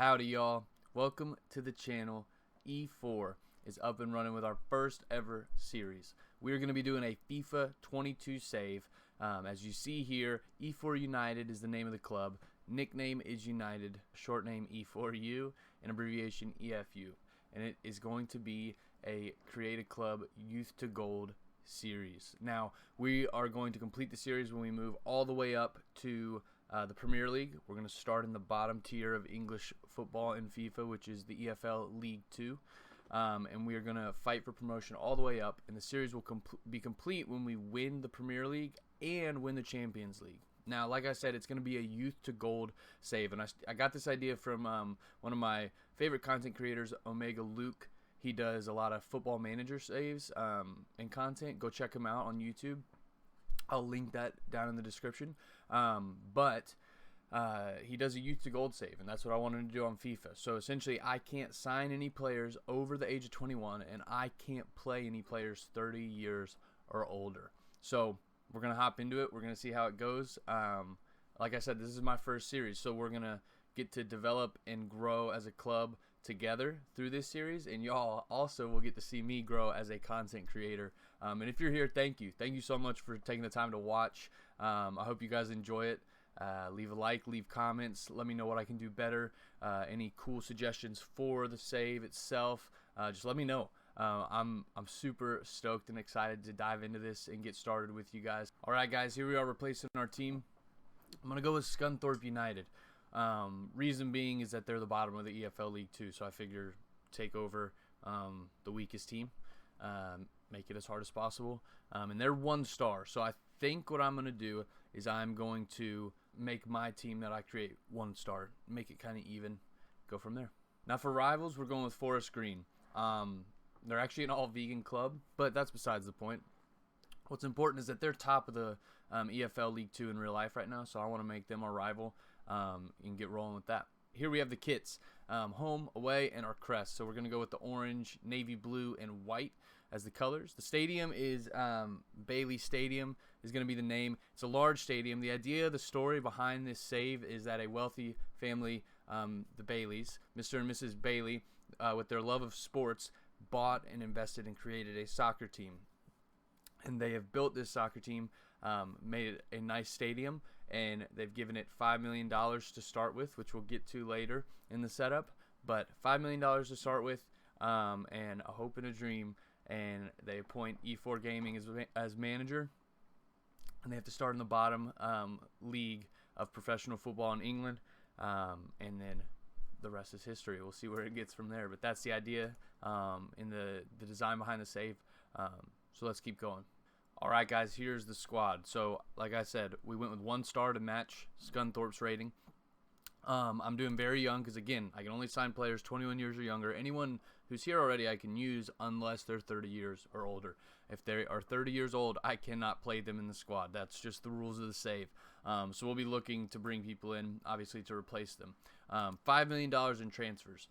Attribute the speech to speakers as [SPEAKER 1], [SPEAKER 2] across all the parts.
[SPEAKER 1] Howdy y'all, welcome to the channel. Efour is up and running with our first ever series. We're going to be doing a FIFA 22 save. As you see here, Efour United is the name of the club. Nickname is United, short name E4U, and abbreviation EFU. And it is going to be a Create a Club Youth to Gold series. Now, we are going to complete the series when we move all the way up to the Premier League. We're going to start in the bottom tier of English football in FIFA, which is the EFL League 2. And we are going to fight for promotion all the way up. And the series will be complete when we win the Premier League and win the Champions League. Now, like I said, it's going to be a youth to gold save. And I got this idea from one of my favorite content creators, Omega Luke. He does a lot of football manager saves and content. Go check him out on YouTube. I'll link that down in the description. But he does a youth to gold save, and that's what I wanted to do on FIFA. So essentially, I can't sign any players over the age of 21, and I can't play any players 30 years or older. So we're going to hop into it. We're going to see how it goes. Like I said, this is my first series, so we're going to get to develop and grow as a club together through this series, and y'all also will get to see me grow as a content creator. And if you're here, thank you so much for taking the time to watch. I hope you guys enjoy it. Leave a like, leave comments, let me know what I can do better, any cool suggestions for the save itself. Just let me know. I'm super stoked and excited to dive into this and get started with you guys. Alright guys, here we are replacing our team. I'm going to go with Scunthorpe United. Reason being is that they're the bottom of the EFL League 2, so I figure take over the weakest team, make it as hard as possible, and they're 1 star, so I think what I'm going to do is I'm going to make my team that I create 1 star, make it kind of even, go from there. Now for rivals, we're going with Forest Green. They're actually an all-vegan club, but that's besides the point. What's important is that they're top of the EFL League 2 in real life right now, so I want to make them our rival and get rolling with that. Here we have the kits, home, away, and our crest. So we're going to go with the orange, navy blue, and white as the colors. The stadium is Bailey Stadium is going to be the name. It's a large stadium. The idea, the story behind this save is that a wealthy family, the Baileys, Mr. and Mrs. Bailey, with their love of sports, bought and invested and created a soccer team. And they have built this soccer team, made it a nice stadium, and they've given it $5 million to start with, which we'll get to later in the setup. But $5 million to start with, and a hope and a dream, and they appoint Efour Gaming as manager, and they have to start in the bottom league of professional football in England, and then the rest is history. We'll see where it gets from there, but that's the idea in the design behind the save. So let's keep going. Alright guys, here's the squad. So like I said, we went with 1 star to match Scunthorpe's rating. I'm doing very young because again, I can only sign players 21 years or younger. Anyone who's here already I can use unless they're 30 years or older. If they are 30 years old, I cannot play them in the squad. That's just the rules of the save. So we'll be looking to bring people in, obviously, to replace them. $5 million in transfers.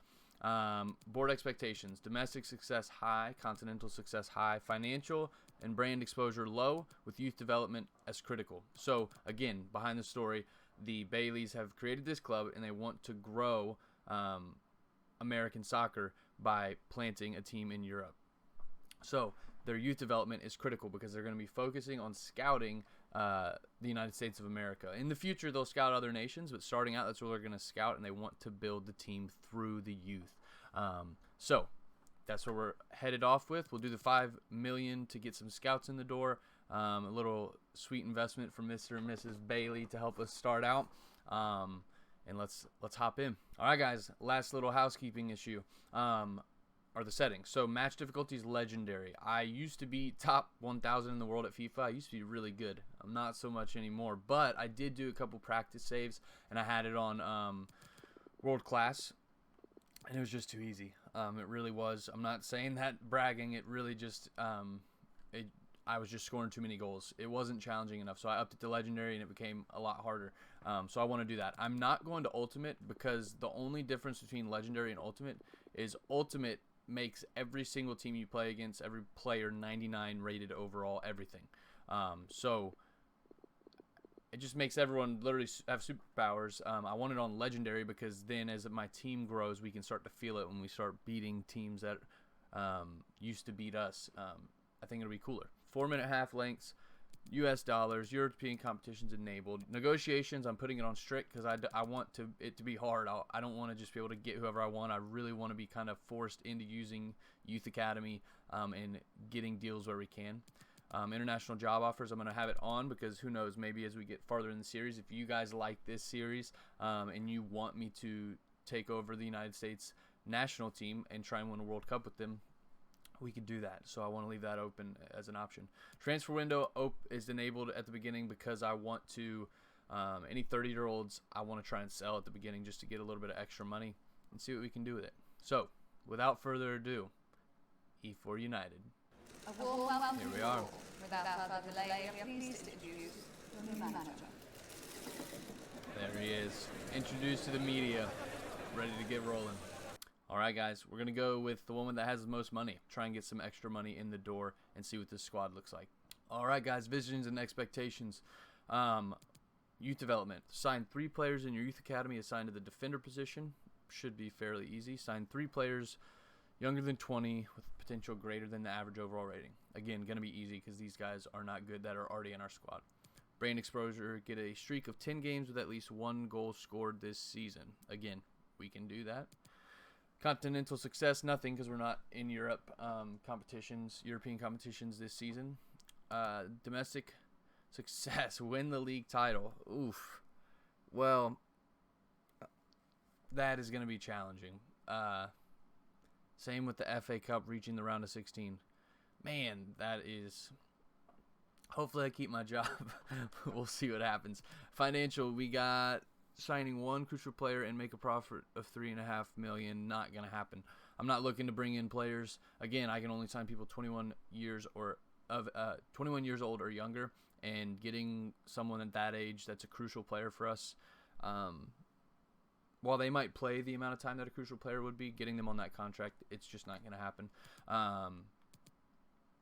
[SPEAKER 1] Board expectations: domestic success high, continental success high, financial and brand exposure low, with youth development as critical. So again, behind the story, the Baileys have created this club and they want to grow American soccer by planting a team in Europe. So their youth development is critical because they're going to be focusing on scouting the United States of America. In the future, they'll scout other nations, but starting out, that's where they're going to scout, and they want to build the team through the youth. So that's where we're headed off with. We'll do the $5 million to get some scouts in the door. A little sweet investment from Mr. and Mrs. Bailey to help us start out. And let's hop in. All right, guys. Last little housekeeping issue. Are the settings. So match difficulty is legendary. I used to be top 1,000 in the world at FIFA. I used to be really good. I'm not so much anymore, but I did do a couple practice saves, and I had it on world class, and it was just too easy. It really was. I'm not saying that bragging. It really just I was just scoring too many goals. It wasn't challenging enough, so I upped it to legendary, and it became a lot harder. So I want to do that. I'm not going to ultimate because the only difference between legendary and ultimate is ultimate makes every single team you play against, every player 99 rated overall, everything. So it just makes everyone literally have superpowers. I want it on legendary because then as my team grows, we can start to feel it when we start beating teams that used to beat us. I think it'll be cooler. 4-minute half lengths, US dollars, European competitions enabled. Negotiations, I'm putting it on strict because I want it to be hard. I don't want to just be able to get whoever I want. I really want to be kind of forced into using Youth Academy and getting deals where we can. International job offers, I'm going to have it on because who knows, maybe as we get farther in the series, if you guys like this series and you want me to take over the United States national team and try and win a World Cup with them, we could do that. So I want to leave that open as an option. Transfer window is enabled at the beginning because I want to, any 30-year-olds, I want to try and sell at the beginning just to get a little bit of extra money and see what we can do with it. So without further ado, Efour United.
[SPEAKER 2] A warm welcome.
[SPEAKER 1] Here we are.
[SPEAKER 2] Without further delay, we are pleased to introduce your new manager.
[SPEAKER 1] There he is, introduced to the media, ready to get rolling. All right, guys, we're going to go with the woman that has the most money. Try and get some extra money in the door and see what this squad looks like. All right, guys, visions and expectations. Youth development. Sign 3 players in your youth academy assigned to the defender position. Should be fairly easy. Sign 3 players younger than 20 with potential greater than the average overall rating. Again, going to be easy because these guys are not good that are already in our squad. Brand exposure. Get a streak of 10 games with at least 1 goal scored this season. Again, we can do that. Continental success, nothing because we're not in Europe European competitions this season. Domestic success, win the league title. Oof. Well, that is going to be challenging. Same with the FA Cup reaching the round of 16. Man, that is... Hopefully I keep my job. We'll see what happens. Financial, we got... signing 1 crucial player and make a profit of $3.5 million. Not gonna happen. I'm not looking to bring in players. Again, I can only sign people 21 years old or younger, and getting someone at that age that's a crucial player for us. While they might play the amount of time that a crucial player would be, getting them on that contract, it's just not gonna happen.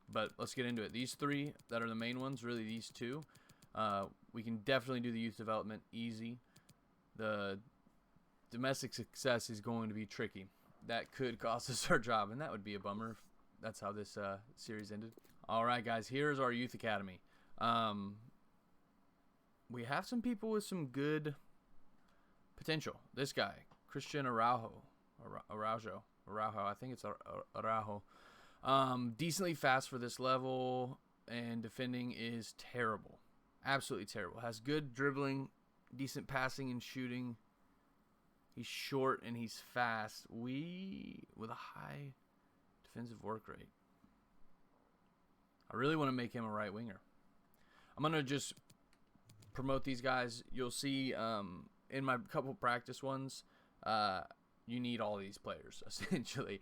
[SPEAKER 1] But let's get into it. These 3 that are the main ones, really these 2, we can definitely do the youth development easy. The domestic success is going to be tricky. That could cost us our job, and that would be a bummer if that's how this series ended. All right, guys, here's our youth academy. We have some people with some good potential. This guy, Christian Araujo, I think it's Araujo. Decently fast for this level, and defending is terrible. Absolutely terrible. Has good dribbling, decent passing and shooting. He's short and he's fast. With a high defensive work rate. I really want to make him a right winger. I'm going to just promote these guys. You'll see in my couple practice ones, you need all these players, essentially,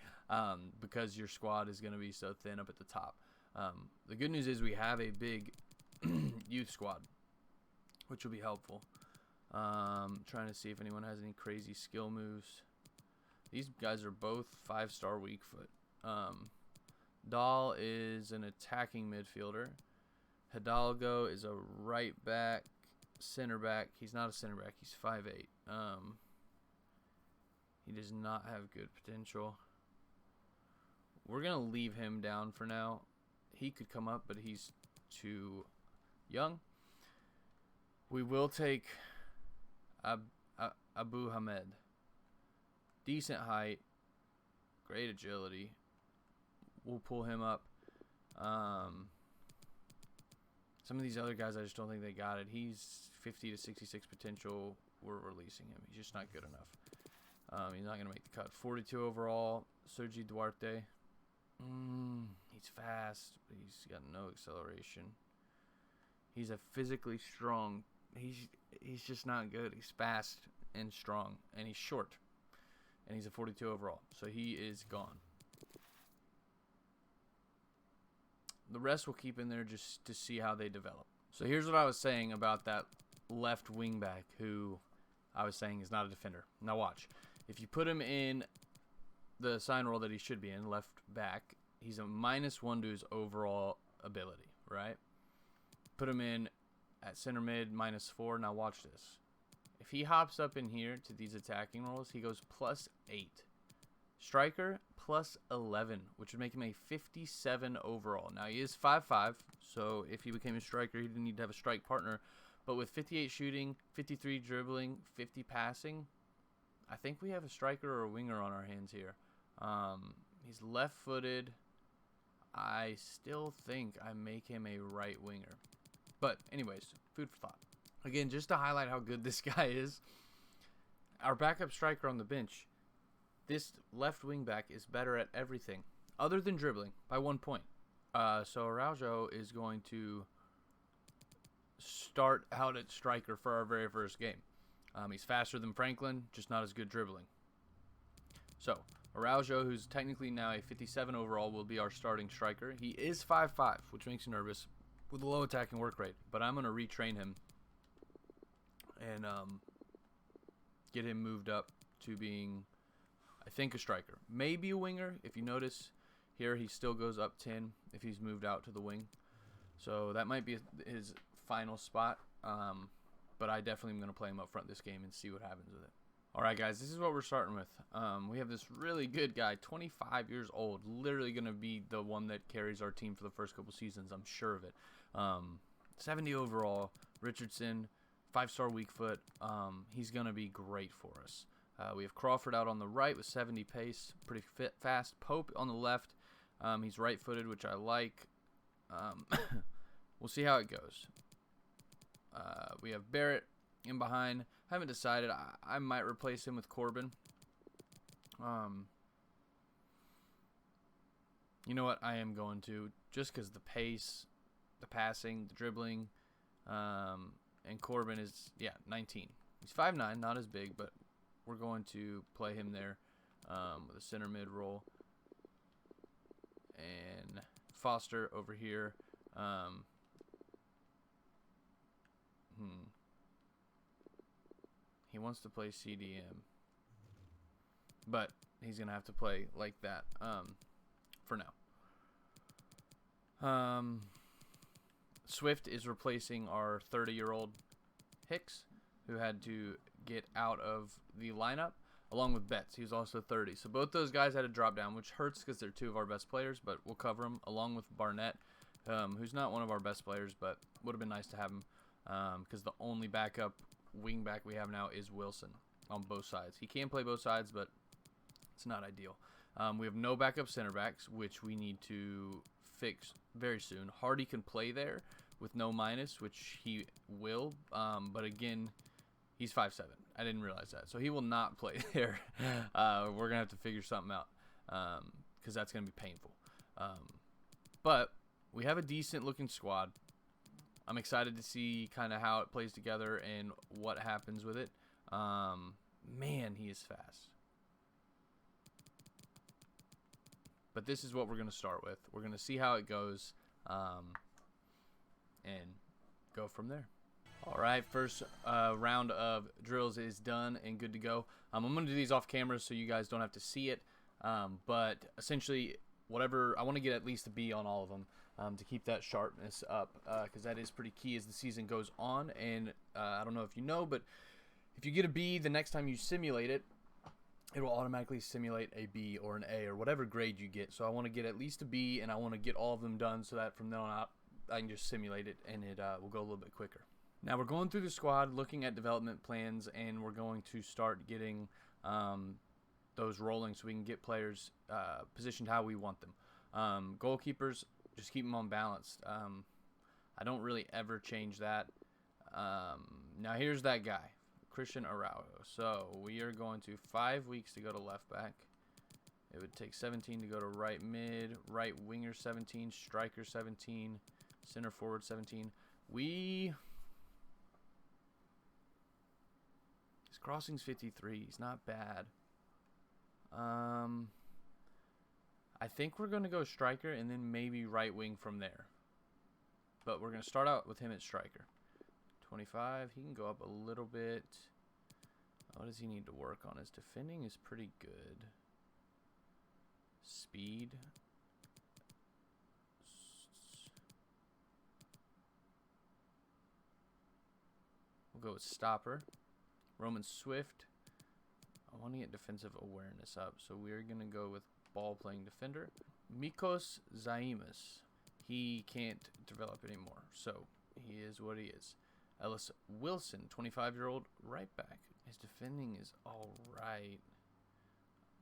[SPEAKER 1] because your squad is going to be so thin up at the top. The good news is we have a big youth squad, which will be helpful. Trying to see if anyone has any crazy skill moves. These guys are both 5-star weak foot. Dahl is an attacking midfielder. Hidalgo is a right back, center back. He's not a center back. He's 5'8". He does not have good potential. We're going to leave him down for now. He could come up, but he's too young. We will take Abu Hamed. Decent height. Great agility. We'll pull him up. Some of these other guys, I just don't think they got it. He's 50 to 66 potential. We're releasing him. He's just not good enough. He's not going to make the cut. 42 overall. Sergi Duarte. He's fast, but he's got no acceleration. He's a physically strong. He's just not good. He's fast and strong, and he's short, and he's a 42 overall. So he is gone. The rest we'll keep in there just to see how they develop. So here's what I was saying about that left wing back who I was saying is not a defender. Now watch. If you put him in the sign role that he should be in, left back, he's a -1 to his overall ability, right? Put him in at center mid, -4. Now watch this. If he hops up in here to these attacking roles, he goes +8. Striker +11, which would make him a 57 overall. Now he is 5'5", so if he became a striker, he didn't need to have a strike partner. But with 58 shooting, 53 dribbling, 50 passing, I think we have a striker or a winger on our hands here. He's left-footed. I still think I make him a right winger. But anyways, food for thought. Again, just to highlight how good this guy is, our backup striker on the bench, this left wing back is better at everything other than dribbling by 1 point. So Araujo is going to start out at striker for our very first game. He's faster than Franklin, just not as good dribbling. So Araujo, who's technically now a 57 overall, will be our starting striker. He is 5'5", which makes you nervous with a low attacking work rate. But I'm going to retrain him and get him moved up to being, I think, a striker. Maybe a winger. If you notice here, he still goes up 10 if he's moved out to the wing. So that might be his final spot. But I definitely am going to play him up front this game and see what happens with it. All right, guys, this is what we're starting with. We have this really good guy, 25 years old, literally going to be the one that carries our team for the first couple seasons. I'm sure of it. 70 overall, Richardson, 5-star weak foot. He's going to be great for us. We have Crawford out on the right with 70 pace, pretty fast. Pope on the left. He's right-footed, which I like. We'll see how it goes. We have Barrett in behind. Haven't decided. I might replace him with Corbin. You know what? I am going to, just because the pace, the passing, the dribbling, and Corbin is, 19. He's 5'9", not as big, but we're going to play him there with a center mid role. And Foster over here. He wants to play CDM, but he's going to have to play like that for now. Swift is replacing our 30-year-old Hicks, who had to get out of the lineup, along with Betts. He was also 30. So both those guys had to drop down, which hurts because they're two of our best players, but we'll cover them, along with Barnett, who's not one of our best players, but would have been nice to have him because the only backup wing back we have now is Wilson on both sides. He can play both sides, but it's not ideal. We have no backup center backs, which we need to fix very soon. Hardy can play there with no minus, which he will, but again, he's 5'7". I didn't realize that, so he will not play there. We're gonna have to figure something out because that's gonna be painful. But we have a decent looking squad. I'm excited to see kind of how it plays together and what happens with it. Man, he is fast. But this is what we're going to start with. We're going to see how it goes and go from there. All right, first round of drills is done and good to go. I'm going to do these off camera so you guys don't have to see it. But essentially, whatever, I want to get at least a B on all of them. To keep that sharpness up, because that is pretty key as the season goes on. And I don't know if you know, but if you get a B, the next time you simulate it, it will automatically simulate a B or an A or whatever grade you get. So I want to get at least a B, and I want to get all of them done so that from then on out, I can just simulate it, and it will go a little bit quicker. Now we're going through the squad, looking at development plans, and we're going to start getting those rolling so we can get players positioned how we want them. Goalkeepers, just keep them on balanced. I don't really ever change that. Now here's that guy, Christian Araujo. So we are going to 5 weeks to go to left back. It would take 17 to go to right mid, right winger 17, striker 17, center forward 17. His crossing's 53. He's not bad. I think we're going to go striker and then maybe right wing from there. But we're going to start out with him at striker. 25. He can go up a little bit. What does he need to work on? His defending is pretty good. Speed. We'll go with stopper. Roman Swift. I want to get defensive awareness up, so we're going to go with ball-playing defender. Mikos Zaimas. He can't develop anymore, so he is what he is. Ellis Wilson, 25-year-old right back. His defending is all right.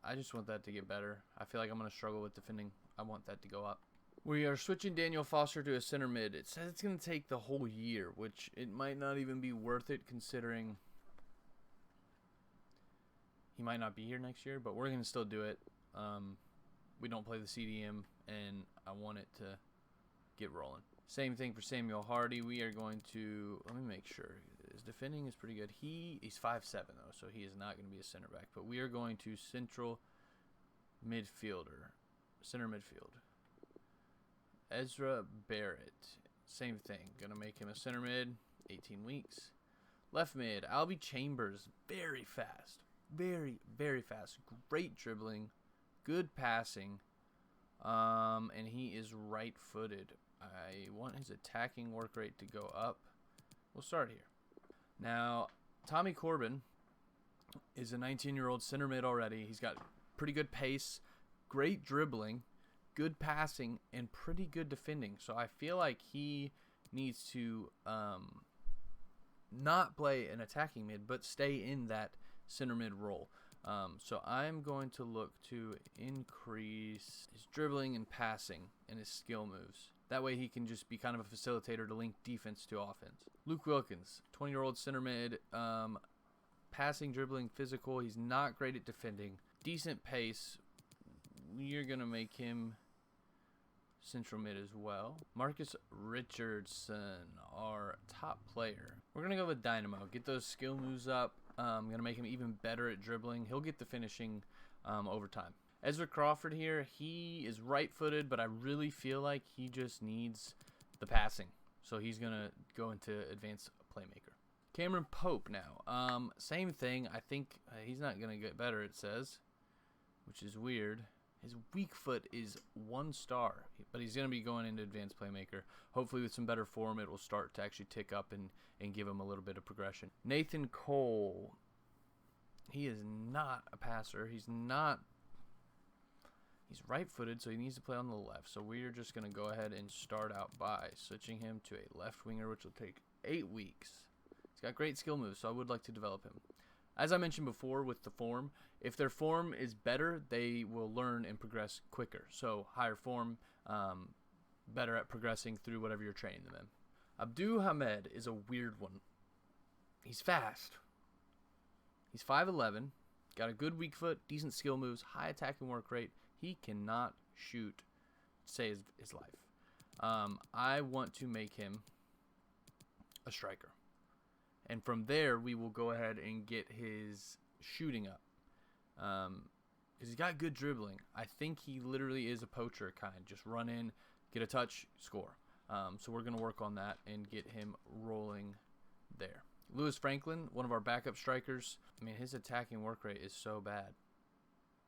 [SPEAKER 1] I just want that to get better. I feel like I'm going to struggle with defending. I want that to go up. We are switching Daniel Foster to a center mid. It says it's going to take the whole year, which it might not even be worth it considering he might not be here next year, but we're going to still do it. We don't play the CDM, and I want it to get rolling. Same thing for Samuel Hardy. We are going to, let me make sure. His defending is pretty good. He's 5'7", though, so he is not going to be a center back. But we are going to central midfielder, center midfield. Ezra Barrett, same thing. Going to make him a center mid, 18 weeks. Left mid, Albie Chambers, very fast. Very, very fast. Great dribbling, good passing, and he is right-footed. I want his attacking work rate to go up. We'll start here. Now, Tommy Corbin is a 19-year-old center mid already. He's got pretty good pace, great dribbling, good passing, and pretty good defending. So I feel like he needs to not play an attacking mid, but stay in that center mid role. So I'm going to look to increase his dribbling and passing and his skill moves. That way he can just be kind of a facilitator to link defense to offense. Luke Wilkins, 20-year-old center mid, passing, dribbling, physical. He's not great at defending. Decent pace. You're going to make him central mid as well. Marcus Richardson, our top player. We're going to go with Dynamo. Get those skill moves up. I'm going to make him even better at dribbling. He'll get the finishing over time. Ezra Crawford here, he is right-footed, but I really feel like he just needs the passing. So he's going to go into advanced playmaker. Cameron Pope now. Same thing. I think he's not going to get better, it says, which is weird. His weak foot is 1 star, but he's going to be going into advanced playmaker. Hopefully with some better form, it will start to actually tick up and give him a little bit of progression. Nathan Cole, he is not a passer. He's right-footed, so he needs to play on the left. So we are just going to go ahead and start out by switching him to a left winger, which will take 8 weeks. He's got great skill moves, so I would like to develop him. As I mentioned before with the form, if their form is better, they will learn and progress quicker. So higher form, better at progressing through whatever you're training them in. Abdul Hamed is a weird one. He's fast. He's 5'11", got a good weak foot, decent skill moves, high attacking work rate. He cannot shoot to save his life. I want to make him a striker. And from there, we will go ahead and get his shooting up. Because he's got good dribbling. I think he literally is a poacher kind. Just run in, get a touch, score. So we're going to work on that and get him rolling there. Lewis Franklin, one of our backup strikers. I mean, his attacking work rate is so bad.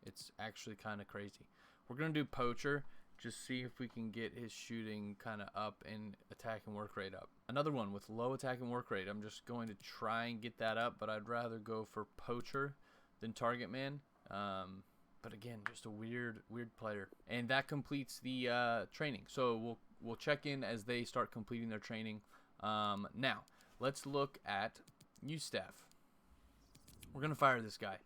[SPEAKER 1] It's actually kind of crazy. We're going to do poacher. Just see if we can get his shooting kind of up and attacking work rate up. Another one with low attacking work rate. I'm just going to try and get that up, but I'd rather go for poacher than target man. But again, just a weird player. And that completes the training. So we'll check in as they start completing their training. Now, let's look at youth staff. We're going to fire this guy.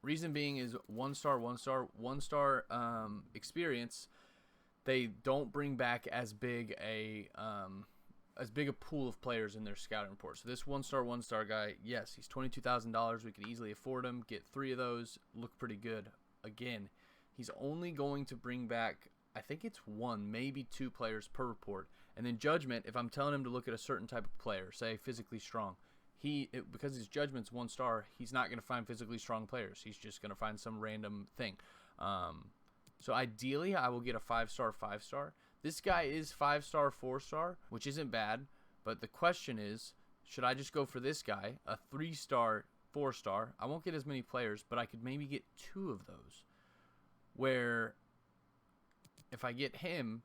[SPEAKER 1] Reason being is 1 star experience. They don't bring back as big a pool of players in their scouting report. So this 1 star guy, yes, he's $22,000. We could easily afford him. Get 3 of those. Look pretty good. Again, he's only going to bring back, I think it's 1, maybe 2 players per report. And then judgment, if I'm telling him to look at a certain type of player, say physically strong, because his judgment's 1 star, he's not going to find physically strong players. He's just going to find some random thing. So ideally, I will get a 5-star, 5-star. This guy is 5-star, 4-star, which isn't bad. But the question is, should I just go for this guy, a 3-star, 4-star? I won't get as many players, but I could maybe get 2 of those. Where if I get him,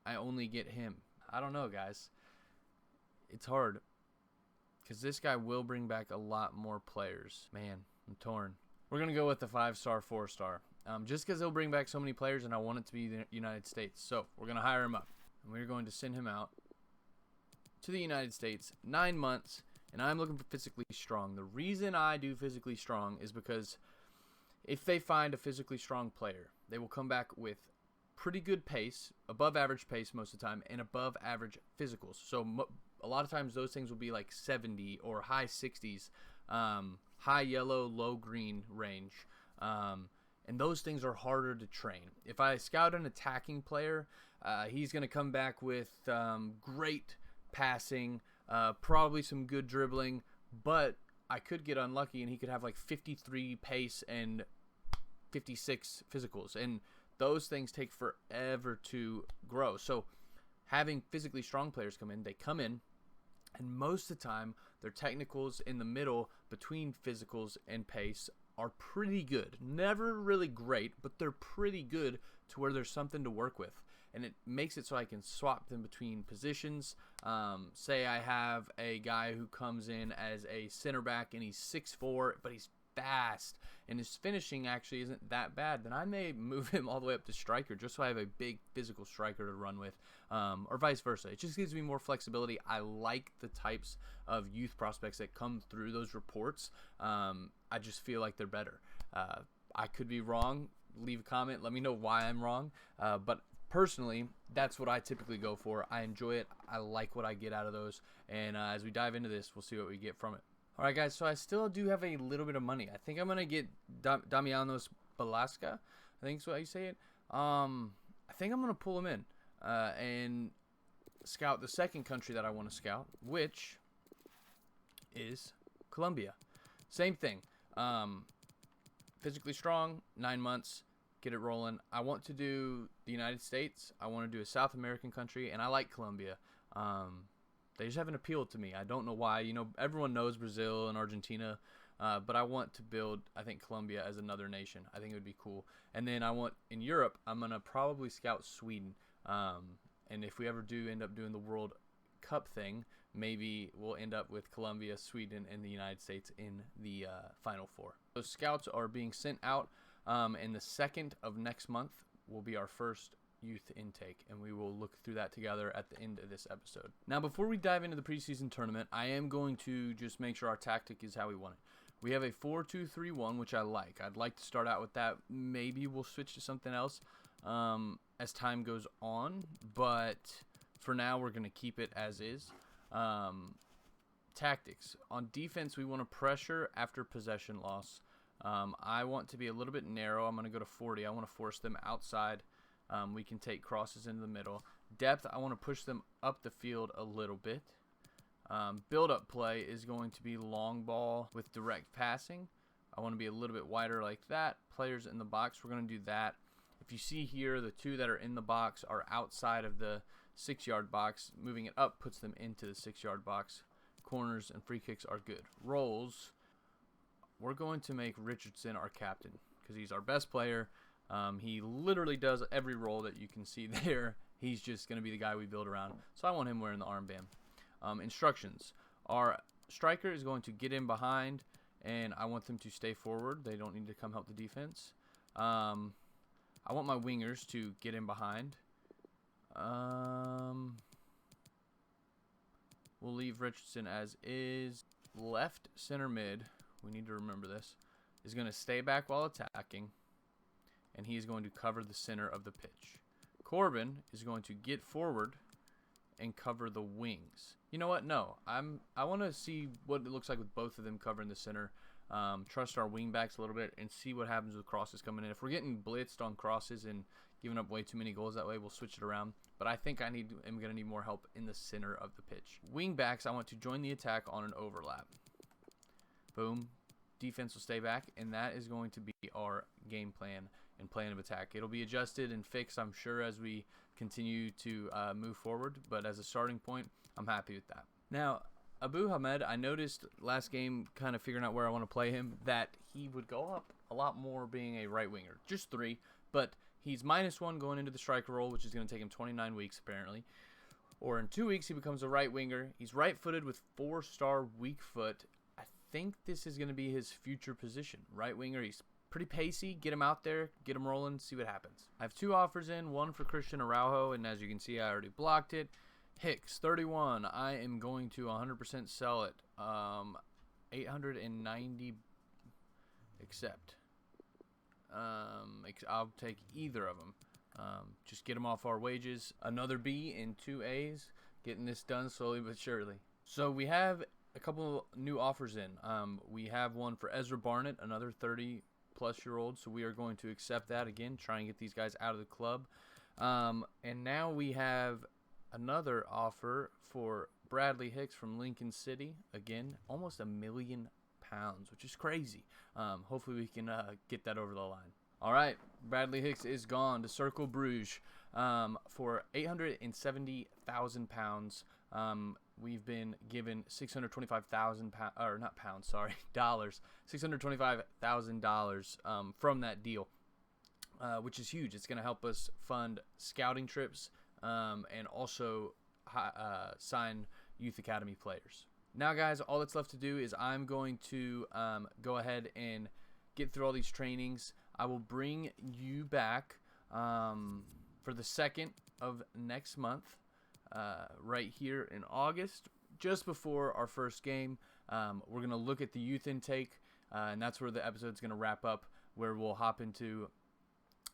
[SPEAKER 1] I only get him. I don't know, guys. It's hard. because this guy will bring back a lot more players. Man, I'm torn. We're going to go with the 5-star, 4-star. Just because he'll bring back so many players, and I want it to be the United States. So we're going to hire him up, and we're going to send him out to the United States, 9 months, and I'm looking for physically strong. The reason I do physically strong is because if they find a physically strong player, they will come back with pretty good pace, above average pace most of the time, and above average physicals. So a lot of times those things will be like 70 or high 60s, high yellow, low green range. And those things are harder to train. If I scout an attacking player, he's going to come back with great passing, probably some good dribbling, but I could get unlucky and he could have like 53 pace and 56 physicals, and those things take forever to grow. So having physically strong players come in, and most of the time their technicals in the middle between physicals and pace are pretty good. Never really great, but they're pretty good to where there's something to work with. And it makes it so I can swap them between positions. Say I have a guy who comes in as a center back and he's 6'4", but he's fast and his finishing actually isn't that bad, then I may move him all the way up to striker just so I have a big physical striker to run with, or vice versa. It just gives me more flexibility. I like the types of youth prospects that come through those reports. I just feel like they're better. I could be wrong. Leave a comment. Let me know why I'm wrong. But personally, that's what I typically go for. I enjoy it. I like what I get out of those. And as we dive into this, we'll see what we get from it. All right, guys, so I still do have a little bit of money. I think I'm going to get Damianos Balaska. I think that's what you say it. I think I'm going to pull him in and scout the second country that I want to scout, which is Colombia. Same thing. Physically strong, 9 months, get it rolling. I want to do the United States. I want to do a South American country, and I like Colombia. They just haven't appealed to me. I don't know why. You know, everyone knows Brazil and Argentina, but I want to build, I think, Colombia as another nation. I think it would be cool. And then I want, in Europe, I'm going to probably scout Sweden. And if we ever do end up doing the World Cup thing, maybe we'll end up with Colombia, Sweden, and the United States in the Final Four. Those scouts are being sent out, and the 2nd of next month will be our first youth intake, and we will look through that together at the end of this episode. Now, before we dive into the preseason tournament, I am going to just make sure our tactic is how we want it. We have a 4-2-3-1, which I like. I'd like to start out with that. Maybe we'll switch to something else as time goes on, but for now, we're going to keep it as is. Tactics. On defense, we want to pressure after possession loss. I want to be a little bit narrow. I'm going to go to 40. I want to force them outside. We can take crosses into the middle. Depth, I want to push them up the field a little bit. Build-up play is going to be long ball with direct passing. I want to be a little bit wider like that. Players in the box, we're going to do that. If you see here, the two that are in the box are outside of the 6-yard box. Moving it up puts them into the 6-yard box. Corners and free kicks are good. Rolls, we're going to make Richardson our captain because he's our best player. He literally does every role that you can see there. He's just going to be the guy we build around. So I want him wearing the armband. Instructions. Our striker is going to get in't and I want them to stay forward. They don't need to come help the defense. I want my wingers to get in behind. We'll leave Richardson as is. Left center mid, we need to remember this, is going to stay back while attacking, and he is going to cover the center of the pitch. Corbin is going to get forward and cover the wings. You know what? No, I want to see what it looks like with both of them covering the center. Trust our wing backs a little bit and see what happens with crosses coming in. If we're getting blitzed on crosses and giving up way too many goals that way, we'll switch it around. But I think I'm going to need more help in the center of the pitch. Wing backs, I want to join the attack on an overlap. Boom. Defense will stay back, and that is going to be our game plan and plan of attack. It'll be adjusted and fixed, I'm sure, as we continue to move forward. But as a starting point, I'm happy with that. Now, Abu Hamed, I noticed last game, kind of figuring out where I want to play him, that he would go up a lot more being a right winger. Just 3, but he's -1 going into the striker role, which is going to take him 29 weeks, apparently. Or in 2 weeks, he becomes a right winger. He's right-footed with 4-star weak foot. I think this is going to be his future position. Right winger, he's pretty pacey. Get him out there, get him rolling, see what happens. I have 2 offers in, one for Christian Araujo, and as you can see, I already blocked it. Hicks, 31. I am going to 100% sell it. 890 accept. I'll take either of them. Just get them off our wages. Another B and 2 A's. Getting this done slowly but surely. So we have a couple new offers in. We have one for Ezra Barnett, another 30-plus-year-old. So we are going to accept that again. Try and get these guys out of the club. And now we have another offer for Bradley Hicks from Lincoln City. Again, almost £1 million, which is crazy. Hopefully we can get that over the line. All right, Bradley Hicks is gone to Cercle Bruges for £870,000. We've been given dollars, $625,000 from that deal, which is huge. It's going to help us fund scouting trips and also sign youth academy players. Now, guys, all that's left to do is I'm going to go ahead and get through all these trainings. I will bring you back for the 2nd of next month, right here in August, just before our first game. We're going to look at the youth intake, and that's where the episode's going to wrap up, where we'll hop into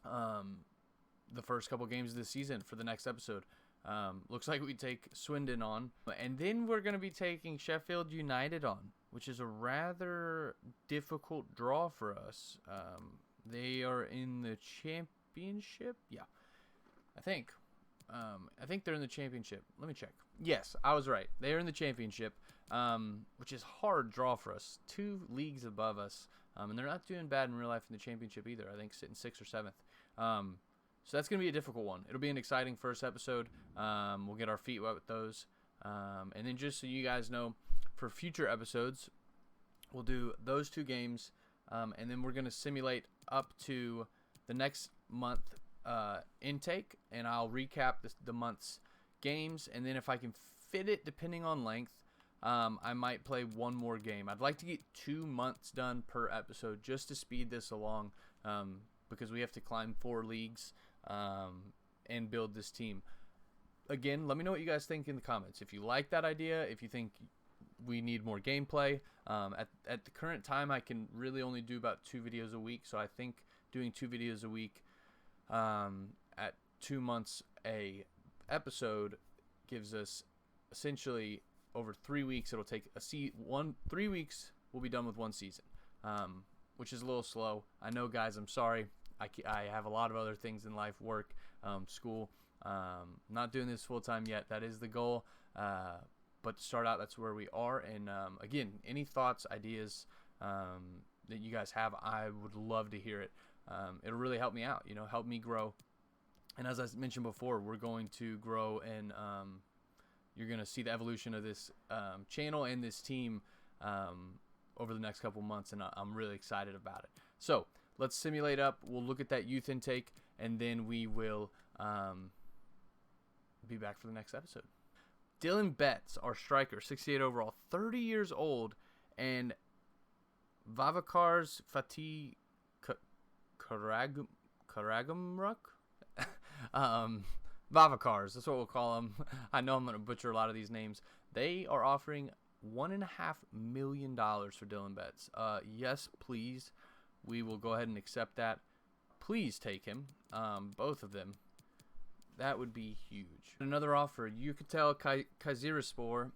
[SPEAKER 1] the first couple games of the season for the next episode. Looks like we take Swindon on, and then we're going to be taking Sheffield United on, which is a rather difficult draw for us. They are in the championship. Yeah, I think they're in the championship. Let me check. Yes, I was right. They are in the championship, which is a hard draw for us. 2 leagues above us, and they're not doing bad in real life in the championship either. I think sitting 6th or 7th. So that's going to be a difficult one. It'll be an exciting first episode. We'll get our feet wet with those. And then just so you guys know, for future episodes, we'll do those 2 games, and then we're going to simulate up to the next month intake, and I'll recap the month's games, and then if I can fit it, depending on length, I might play one more game. I'd like to get 2 months done per episode just to speed this along, because we have to climb 4 leagues and build this team. Again, let me know what you guys think in the comments. If you like that idea, if you think we need more gameplay. At the current time, I can really only do about 2 videos a week, so I think doing 2 videos a week at 2 months a episode gives us essentially over 3 weeks. It'll take 3 weeks. We'll be done with 1 season, which is a little slow. I know, guys. I'm sorry. I have a lot of other things in life, work, school. Not doing this full time yet. That is the goal. But to start out, that's where we are. And again, any thoughts, ideas that you guys have, I would love to hear it. It'll really help me out, help me grow. And as I mentioned before, we're going to grow, and you're going to see the evolution of this channel and this team over the next couple months, and I'm really excited about it. So let's simulate up. We'll look at that youth intake, and then we will be back for the next episode. Dylan Betts, our striker, 68 overall, 30 years old, and Vavakars Fatih Karagumruk? Vavakars, that's what we'll call them. I know I'm going to butcher a lot of these names. They are offering $1.5 million for Dylan Betts. Yes, please. We will go ahead and accept that. Please take him, both of them. That would be huge. Another offer, Yucatel Kayserispor,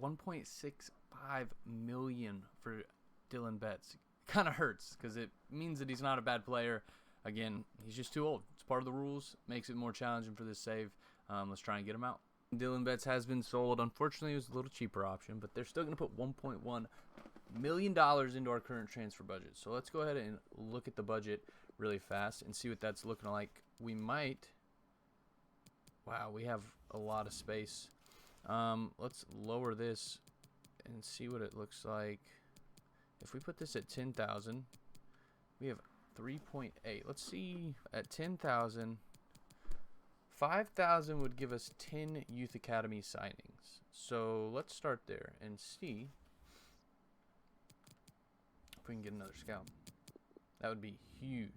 [SPEAKER 1] $1.65 million for Dylan Betts. Kind of hurts because it means that he's not a bad player. Again, he's just too old. It's part of the rules. Makes it more challenging for this save. Let's try and get him out. Dylan Betts has been sold. Unfortunately, it was a little cheaper option, but they're still going to put $1.1 million into our current transfer budget. So let's go ahead and look at the budget really fast and see what that's looking like. We might... Wow, we have a lot of space. Let's lower this and see what it looks like. If we put this at 10,000, we have 3.8. Let's see at 10,000 5,000 would give us 10 Youth Academy signings. So let's start there and see if we can get another scout. That would be huge.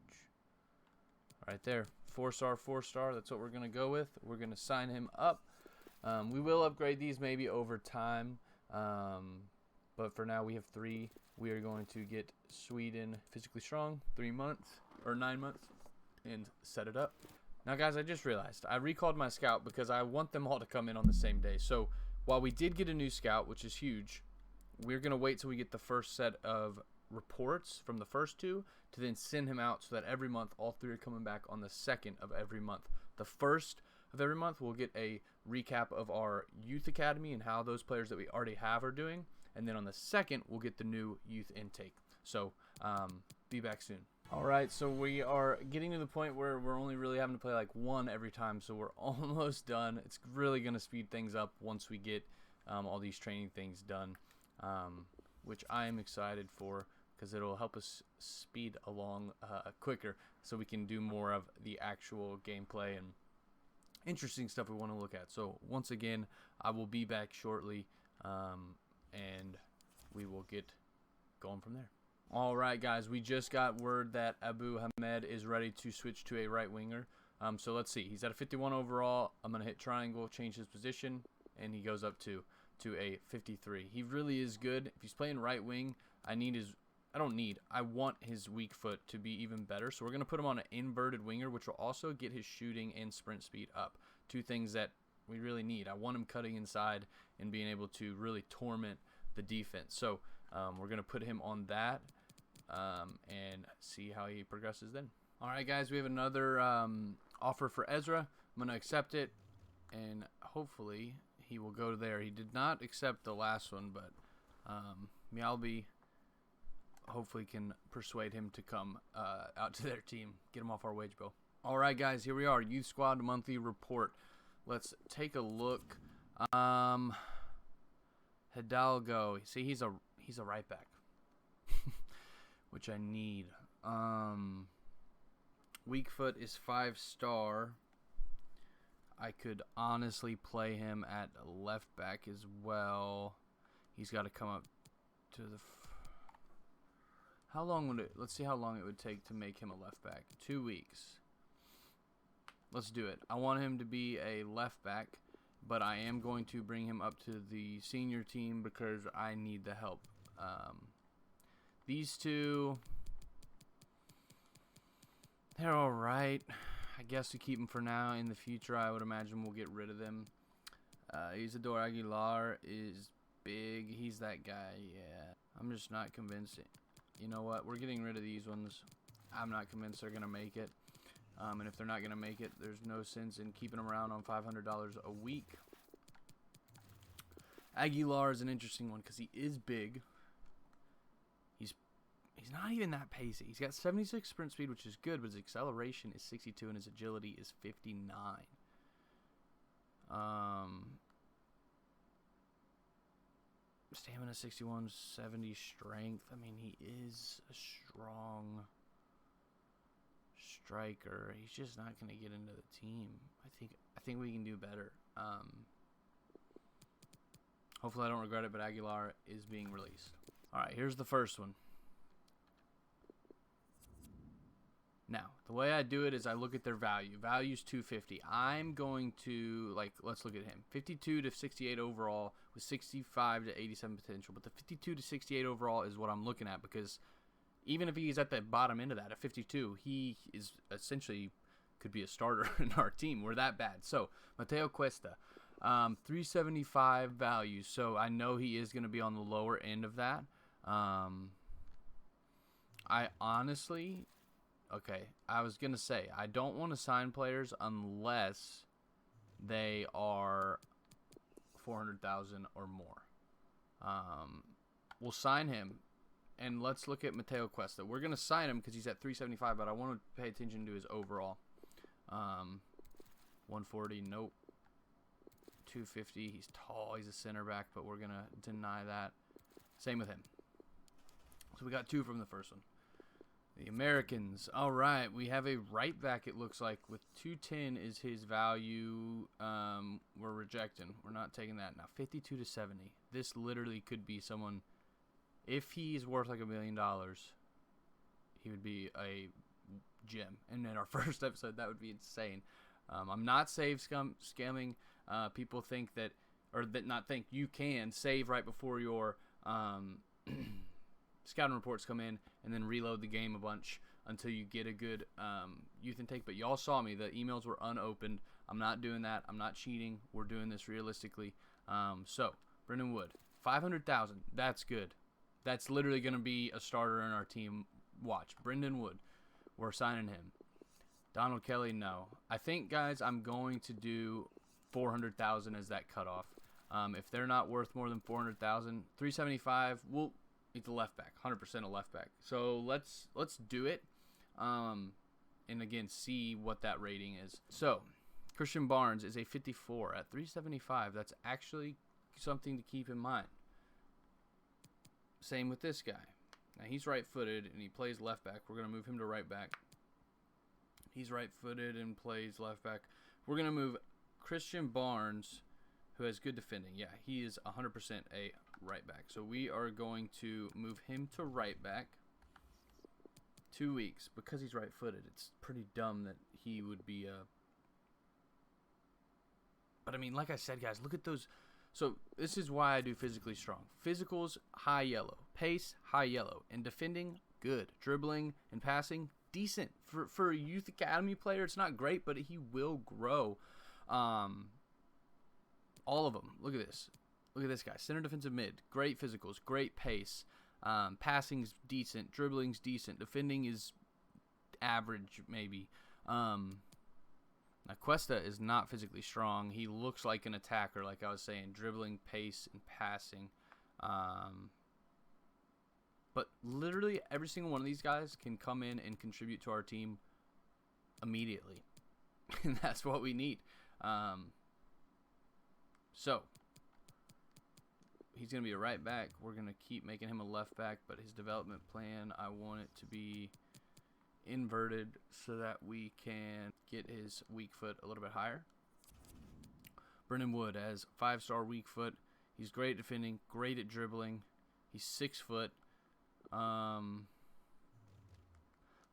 [SPEAKER 1] Right there. 4-star, 4-star. That's what we're going to go with. We're going to sign him up. We will upgrade these maybe over time. But for now, we have 3. We are going to get Sweden physically strong, 3 months or 9 months, and set it up. Now, guys, I just realized I recalled my scout because I want them all to come in on the same day. So while we did get a new scout, which is huge, we're going to wait till we get the first set of reports from the first 2 to then send him out so that every month all 3 are coming back on the 2nd of every month. The first of every month we'll get a recap of our youth academy and how those players that we already have are doing, and then on the 2nd we'll get the new youth intake. So be back soon. Alright, so we are getting to the point where we're only really having to play like 1 every time, so we're almost done. It's really going to speed things up once we get all these training things done, which I am excited for, because it'll help us speed along quicker so we can do more of the actual gameplay and interesting stuff we want to look at. So once again, I will be back shortly, and we will get going from there. Alright, guys, we just got word that Abu Hamed is ready to switch to a right winger. So let's see. He's at a 51 overall. I'm going to hit triangle, change his position, and he goes up to a 53. He really is good. If he's playing right wing, I want his weak foot to be even better. So we're going to put him on an inverted winger, which will also get his shooting and sprint speed up. 2 things that we really need. I want him cutting inside and being able to really torment the defense. So we're going to put him on that and see how he progresses then. All right, guys, we have another offer for Ezra. I'm going to accept it, and hopefully he will go there. He did not accept the last one, but Mialbi hopefully can persuade him to come out to their team, get him off our wage bill. All right, guys, here we are, Youth Squad monthly report. Let's take a look. Hidalgo, see, he's a right back, which I need. Weak foot is 5-star. I could honestly play him at left back as well. He's got to come up to the. How long would it? Let's see how long it would take to make him a left back. 2 weeks. Let's do it. I want him to be a left back, but I am going to bring him up to the senior team because I need the help. These 2, they're all right. I guess we keep them for now. In the future, I would imagine we'll get rid of them. Isidore Aguilar is big. He's that guy. Yeah, I'm just not convinced. You know what? We're getting rid of these ones. I'm not convinced they're gonna make it. And if they're not gonna make it, there's no sense in keeping them around on $500 a week. Aguilar is an interesting one because he is big. He's not even that pacey. He's got 76 sprint speed, which is good, but his acceleration is 62 and his agility is 59. Stamina 61, 70 strength. I mean, he is a strong striker. He's just not going to get into the team. I think we can do better. Hopefully I don't regret it, but Aguilar is being released. All right, here's the first one. Now, the way I do it is I look at their value. Value's 250. I'm going to, let's look at him. 52 to 68 overall with 65 to 87 potential. But the 52 to 68 overall is what I'm looking at because even if he's at the bottom end of that, at 52, he is essentially could be a starter in our team. We're that bad. So, Mateo Cuesta, 375 value. So, I know he is going to be on the lower end of that. I honestly... Okay, I was going to say, I don't want to sign players unless they are 400,000 or more. We'll sign him, and let's look at Mateo Cuesta. We're going to sign him because he's at 375, but I want to pay attention to his overall. 140, nope. 250, he's tall, he's a center back, but we're going to deny that. Same with him. So we got 2 from the first one. The Americans. All right, we have a right back, it looks like, with 210 is his value. We're rejecting. We're not taking that. Now, 52 to 70. This literally could be someone, if he's worth like $1 million, he would be a gem. And in our first episode, that would be insane. I'm not scamming. People think that, or that not think, you can save right before your scouting reports come in and then reload the game a bunch until you get a good youth intake. But y'all saw me. The emails were unopened. I'm not doing that. I'm not cheating. We're doing this realistically. So, Brendan Wood, 500,000. That's good. That's literally going to be a starter in our team. Watch. Brendan Wood. We're signing him. Donald Kelly, no. I think, guys, I'm going to do 400,000 as that cutoff. If they're not worth more than 400,000, 375, we'll eat the left back, 100% a left back. So let's do it, and again see what that rating is. So Christian Barnes is a 54 at 375. That's actually something to keep in mind. Same with this guy. Now he's right-footed and he plays left back. We're gonna move him to right back. He's right-footed and plays left back. We're gonna move Christian Barnes, who has good defending. Yeah, he is 100% a right back. So we are going to move him to right back. 2 weeks. Because he's right-footed, it's pretty dumb that he would be But, I mean, like I said, guys, look at those. So this is why I do physically strong. Physicals, high yellow. Pace, high yellow. And defending, good. Dribbling and passing, decent. For a youth academy player, it's not great, but he will grow. All of them. Look at this. Look at this guy. Center defensive mid. Great physicals. Great pace. Passing's decent. Dribbling's decent. Defending is average, maybe. Now, Cuesta is not physically strong. He looks like an attacker, like I was saying. Dribbling, pace, and passing. But literally every single one of these guys can come in and contribute to our team immediately. And that's what we need. So, he's going to be a right back. We're going to keep making him a left back, but his development plan, I want it to be inverted so that we can get his weak foot a little bit higher. Brendan Wood has 5-star weak foot. He's great at defending, great at dribbling. He's 6 foot.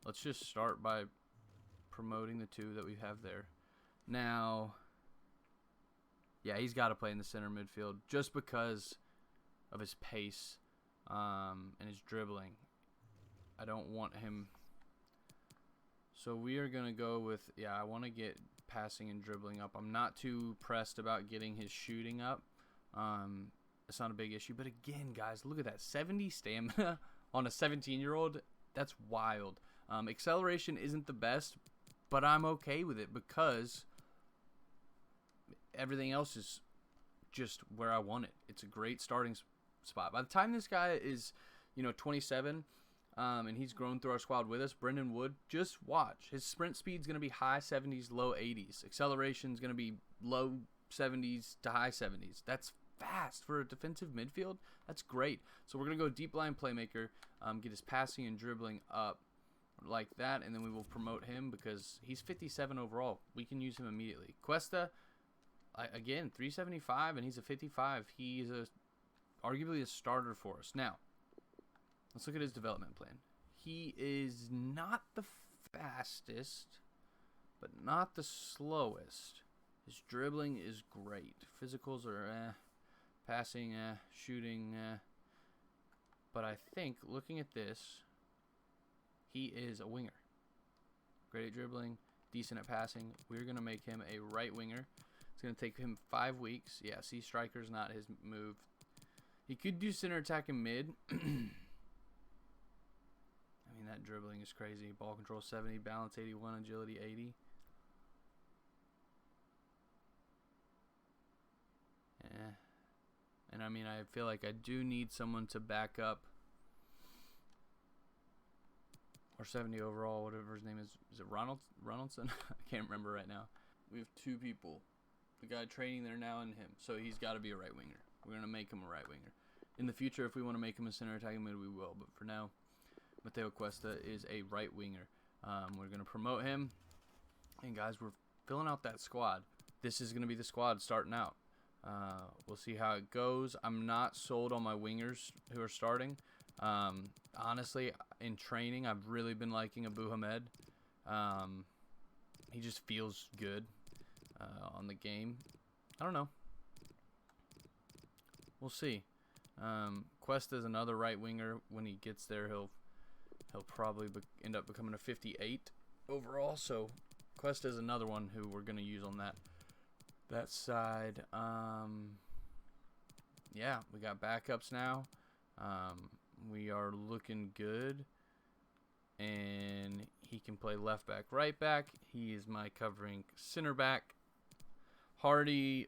[SPEAKER 1] Let's just start by promoting the 2 that we have there. Now, yeah, he's got to play in the center midfield just because of his pace and his dribbling. I don't want him. So we are going to go with, yeah, I want to get passing and dribbling up. I'm not too pressed about getting his shooting up. It's not a big issue. But again, guys, look at that. 70 stamina on a 17-year-old. That's wild. Acceleration isn't the best, but I'm okay with it because everything else is just where I want it. It's a great starting spot. By the time this guy is, 27, and he's grown through our squad with us, Brendan Wood, just watch. His sprint speed's going to be high 70s, low 80s. Acceleration's going to be low 70s to high 70s. That's fast for a defensive midfield. That's great. So we're going to go deep line playmaker, get his passing and dribbling up like that, and then we will promote him because he's 57 overall. We can use him immediately. Cuesta, again, 375, and he's a 55. He's arguably a starter for us. Now, let's look at his development plan. He is not the fastest, but not the slowest. His dribbling is great. Physicals are passing, shooting. But I think, looking at this, he is a winger. Great at dribbling, decent at passing. We're going to make him a right winger. It's going to take him 5 weeks. Yeah, see, striker's not his move. He could do center attack and mid. I mean, that dribbling is crazy. Ball control 70, balance 81, agility 80. Yeah. And I mean, I feel like I do need someone to back up. Or 70 overall, whatever his name is. Is it Ronaldson? I can't remember right now. We have 2 people. The guy training there now and him. So he's got to be a right winger. We're going to make him a right winger. In the future, if we want to make him a center attacking mid, we will. But for now, Mateo Cuesta is a right winger. We're going to promote him. And, guys, we're filling out that squad. This is going to be the squad starting out. We'll see how it goes. I'm not sold on my wingers who are starting. Honestly, in training, I've really been liking Abu Hamed. He just feels good on the game. I don't know. We'll see. Cuesta is another right winger. When he gets there, he'll probably end up becoming a 58 overall. So Cuesta is another one who we're going to use on that side. Yeah, we got backups now. We are looking good. And he can play left back, right back. He is my covering center back. Hardy,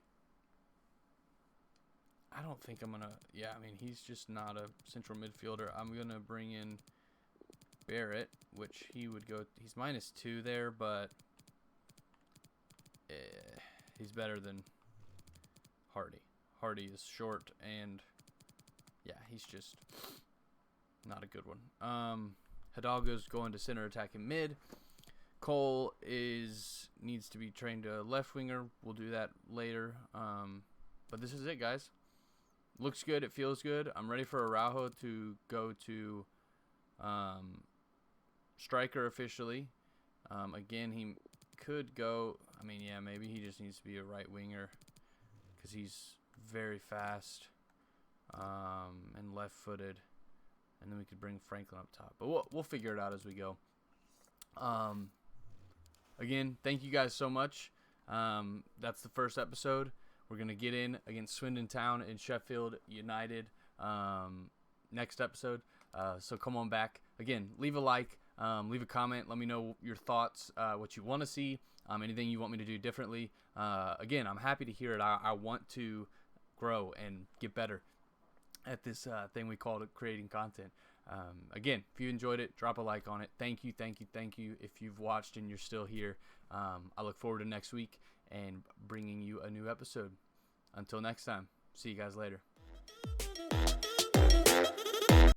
[SPEAKER 1] I don't think I'm going to... Yeah, I mean, he's just not a central midfielder. I'm going to bring in Barrett, which he would go... He's -2 there, but he's better than Hardy. Hardy is short, and yeah, he's just not a good one. Hidalgo's going to center attacking mid. Cole needs to be trained to left winger. We'll do that later. But this is it, guys. Looks good. It feels good. I'm ready for Araujo to go to striker officially. Again, he could go. I mean, yeah, maybe he just needs to be a right winger because he's very fast and left-footed. And then we could bring Franklin up top. But we'll figure it out as we go. Again, thank you guys so much. That's the first episode. We're going to get in against Swindon Town and Sheffield United next episode. So come on back. Again, leave a like. Leave a comment. Let me know your thoughts, what you want to see, anything you want me to do differently. Again, I'm happy to hear it. I want to grow and get better at this thing we call creating content. Again, if you enjoyed it, drop a like on it. Thank you. If you've watched and you're still here, I look forward to next week and bringing you a new episode. Until next time, see you guys later.